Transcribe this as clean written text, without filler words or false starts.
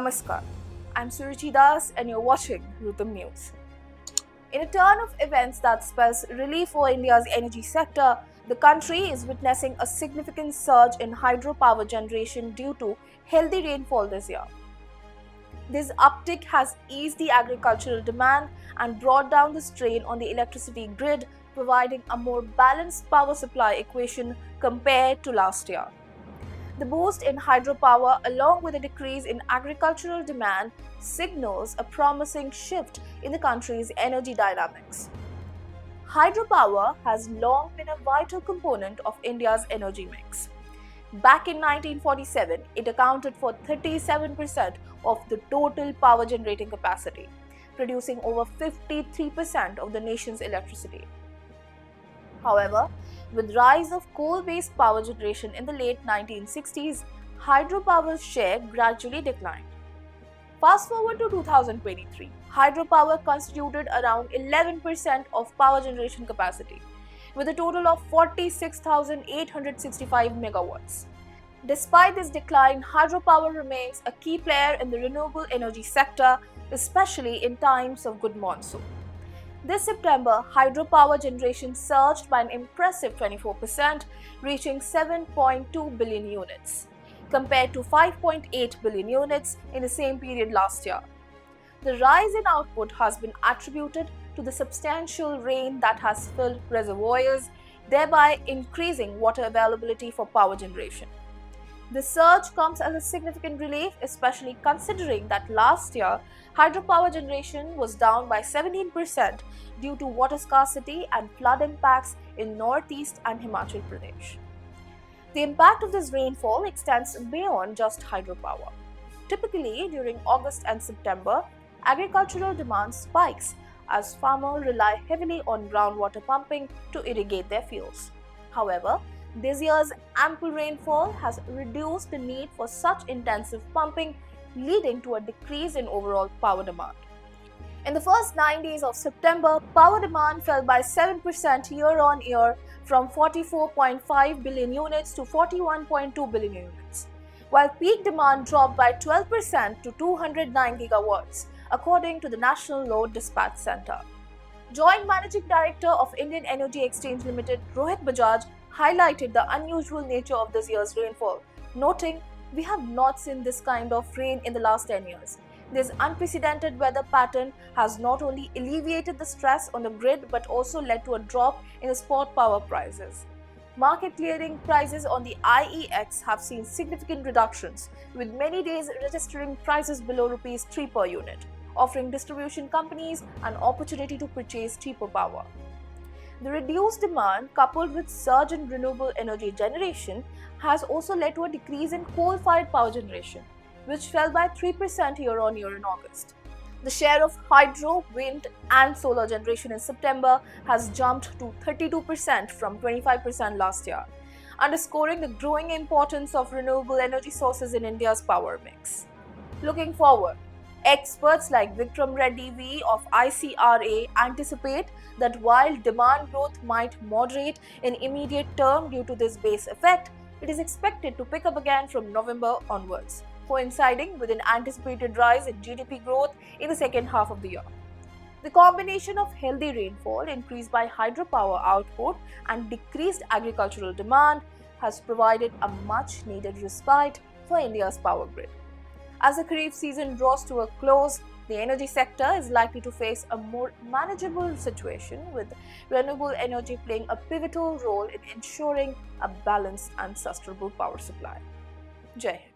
Namaskar, I'm Suruchi Das and you're watching Rhythm News. In a turn of events that spells relief for India's energy sector, the country is witnessing a significant surge in hydropower generation due to healthy rainfall this year. This uptick has eased the agricultural demand and brought down the strain on the electricity grid, providing a more balanced power supply equation compared to last year. The boost in hydropower, along with a decrease in agricultural demand, signals a promising shift in the country's energy dynamics. Hydropower has long been a vital component of India's energy mix. Back in 1947, it accounted for 37% of the total power generating capacity, producing over 53% of the nation's electricity. However, with rise of coal-based power generation in the late 1960s, hydropower's share gradually declined. Fast forward to 2023, hydropower constituted around 11% of power generation capacity, with a total of 46,865 megawatts. Despite this decline, hydropower remains a key player in the renewable energy sector, especially in times of good monsoon. This September, hydropower generation surged by an impressive 24%, reaching 7.2 billion units, compared to 5.8 billion units in the same period last year. The rise in output has been attributed to the substantial rain that has filled reservoirs, thereby increasing water availability for power generation. This surge comes as a significant relief, especially considering that last year, hydropower generation was down by 17% due to water scarcity and flood impacts in Northeast and Himachal Pradesh. The impact of this rainfall extends beyond just hydropower. Typically, during August and September, agricultural demand spikes as farmers rely heavily on groundwater pumping to irrigate their fields. However, this year's ample rainfall has reduced the need for such intensive pumping, leading to a decrease in overall power demand. In the first 9 days of September, power demand fell by 7% year-on-year from 44.5 billion units to 41.2 billion units, while peak demand dropped by 12% to 209 gigawatts, according to the National Load Dispatch Center. Joint Managing Director of Indian Energy Exchange Limited, Rohit Bajaj, highlighted the unusual nature of this year's rainfall, noting, "We have not seen this kind of rain in the last 10 years. This unprecedented weather pattern has not only alleviated the stress on the grid but also led to a drop in the spot power prices. Market clearing prices on the IEX have seen significant reductions, with many days registering prices below Rs 3 per unit, offering distribution companies an opportunity to purchase cheaper power." The reduced demand, coupled with surge in renewable energy generation, has also led to a decrease in coal-fired power generation, which fell by 3% year-on-year in August. The share of hydro, wind, and solar generation in September has jumped to 32% from 25% last year, underscoring the growing importance of renewable energy sources in India's power mix. Looking forward, experts like Vikram Reddy V of ICRA anticipate that while demand growth might moderate in immediate term due to this base effect, it is expected to pick up again from November onwards, coinciding with an anticipated rise in GDP growth in the second half of the year. The combination of healthy rainfall increased by hydropower output and decreased agricultural demand has provided a much needed respite for India's power grid. As the Kharif season draws to a close, the energy sector is likely to face a more manageable situation, with renewable energy playing a pivotal role in ensuring a balanced and sustainable power supply. Jai Hind.